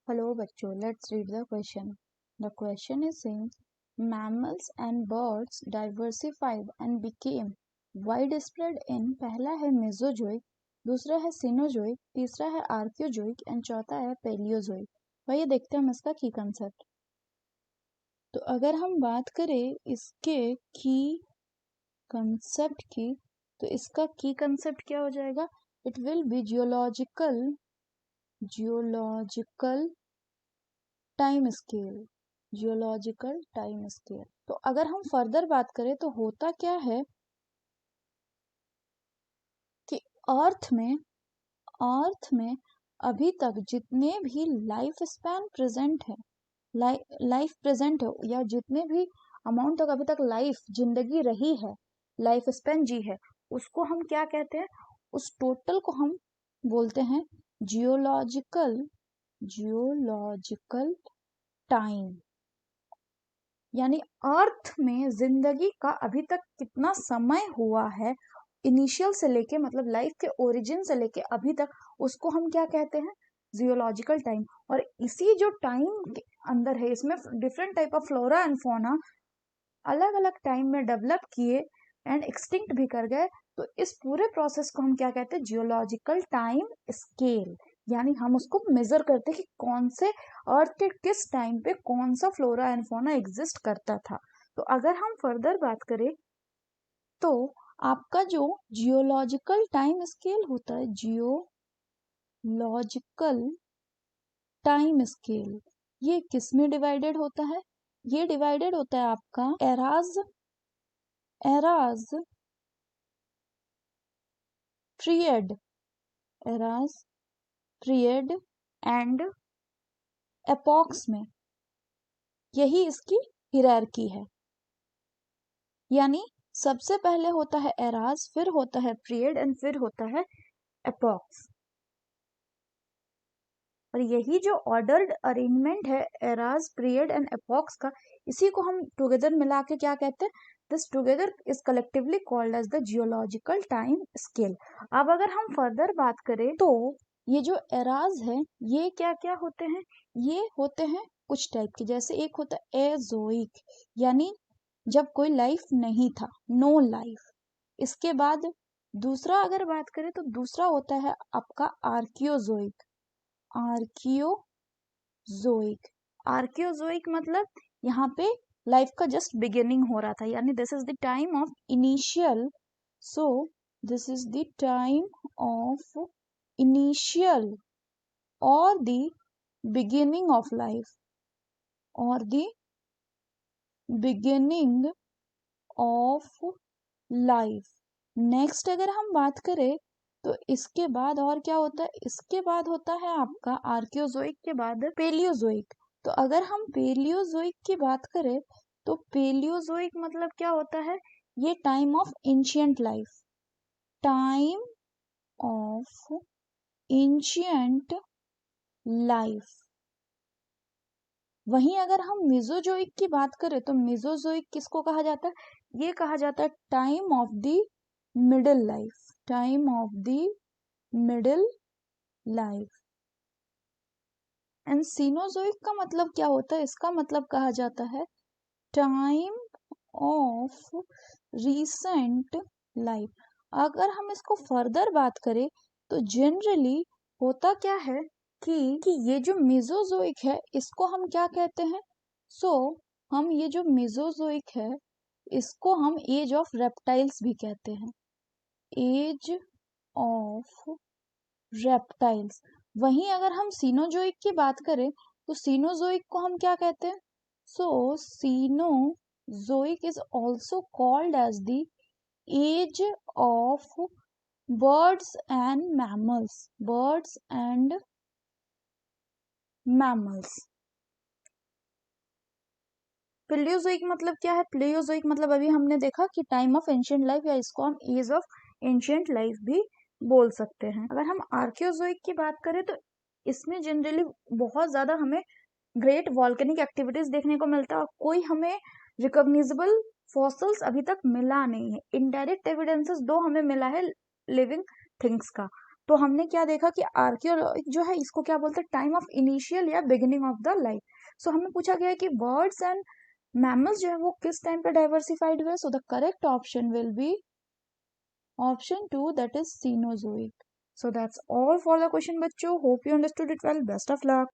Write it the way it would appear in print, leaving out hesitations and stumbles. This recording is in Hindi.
Hello बच्चों, let's read the question. The question is saying mammals and birds diversified and became widespread in पहला है मेसोजोइक, दूसरा है सीनोजोइक, तीसरा है आर्कियोजोइक एंड चौथा है पेलियोजोइक। वही देखते हैं हम इसका की कंसेप्ट। तो अगर हम बात करें इसके की कंसेप्ट की, तो इसका की कंसेप्ट क्या हो जाएगा? It will be geological time scale. Geological time scale. तो अगर हम फर्दर बात करें तो होता क्या है कि अर्थ में अभी तक जितने भी लाइफ स्पैन प्रेजेंट है, लाइफ प्रेजेंट है या जितने भी अमाउंट तक अभी तक लाइफ जिंदगी रही है, लाइफ स्पैन जी है, उसको हम क्या कहते हैं? उस टोटल को हम बोलते हैं जियोलॉजिकल टाइम। यानी अर्थ में जिंदगी का अभी तक कितना समय हुआ है, इनिशियल से लेके मतलब लाइफ के ओरिजिन से लेके अभी तक, उसको हम क्या कहते हैं? Geological time. और इसी जो टाइम के अंदर है, इसमें different type of flora and fauna अलग अलग टाइम में डेवलप किए एंड एक्सटिंक्ट भी कर गए। तो इस पूरे प्रोसेस को हम क्या कहते हैं? Geological time scale. यानी हम उसको मेजर करते हैं कि कौन से अर्थ के किस टाइम पे कौन सा फ्लोरा एंड फौना एग्जिस्ट करता था। तो अगर हम फर्दर बात करें तो आपका जो जियोलॉजिकल टाइम स्केल होता है, जियोलॉजिकल टाइम स्केल, ये किस में डिवाइडेड होता है? ये डिवाइडेड होता है आपका एराज ट्रियड एंड एपॉक्स में। यही इसकी हिरार्की है। यानी सबसे पहले होता है एराज, फिर होता है पीरियड एंड फिर होता है एपॉक्स। और यही जो ऑर्डर्ड अरेंजमेंट है एराज, पीरियड एंड एपॉक्स का, इसी को हम टुगेदर मिला के क्या कहते हैं? This together is collectively called as the geological time scale. अब अगर हम फर्दर बात करें तो ये जो एराज है, ये क्या क्या होते हैं? ये होते हैं कुछ टाइप के। जैसे एक होता है एजोइक, यानी जब कोई लाइफ नहीं था, नो लाइफ। इसके बाद दूसरा अगर बात करें तो दूसरा होता है आपका आर्कियोजोइक। आर्कियोजोइक मतलब यहाँ पे लाइफ का जस्ट बिगिनिंग हो रहा था, यानी this is the time of initial. So this is the time of initial और द बिगिनिंग ऑफ लाइफ, और the beginning of life. Next अगर हम बात करें तो इसके बाद और क्या होता है? इसके बाद होता है आपका आर्कियोजोइक के बाद पेलियोजोइक। तो अगर हम पेलियोजोइक की बात करें तो पेलियोजोइक मतलब क्या होता है? ये time of ancient life, time of ancient life. वहीं अगर हम मेसोजोइक की बात करें तो मेसोजोइक किसको कहा जाता है? ये कहा जाता है time of the middle life, time of the middle life. And Cenozoic का मतलब क्या होता है? इसका मतलब कहा जाता है टाइम ऑफ रीसेंट लाइफ। अगर हम इसको फर्दर बात करें तो जनरली होता क्या है कि ये जो मेसोजोइक है इसको हम क्या कहते हैं? हम ये जो मेसोजोइक है इसको हम एज ऑफ रेप्टाइल्स भी कहते हैं, एज ऑफ रेप्टाइल्स। वहीं अगर हम सीनोजोइक की बात करें तो सीनोजोइक को हम क्या कहते हैं? Cenozoic is also called as the age of birds and mammals. Paleozoic मतलब क्या है? प्लेयोजोइक मतलब अभी हमने देखा कि टाइम ऑफ एंशिएंट लाइफ, या इसको हम एज ऑफ एंशिएंट लाइफ भी बोल सकते हैं। अगर हम आर्कियोजोइक की बात करें तो इसमें जनरली बहुत ज्यादा हमें ग्रेट वॉल्केनिक एक्टिविटीज देखने को मिलता है और कोई हमें रिकॉग्नाइजेबल फॉसिल्स अभी तक मिला नहीं है। इनडायरेक्ट एविडेंसेस दो हमें मिला है लिविंग थिंग्स का। तो हमने क्या देखा कि आर्कियोलॉजी जो है इसको क्या बोलते हैं, टाइम ऑफ इनिशियल या बिगिनिंग ऑफ द लाइफ। सो हमें पूछा गया है कि बर्ड्स एंड मैमल्स जो है वो किस टाइम पे डाइवर्सिफाइड हुए। So the correct option will be option 2, that is Cenozoic. So that's all for the question, बच्चों. Hope you understood it well. Best of luck.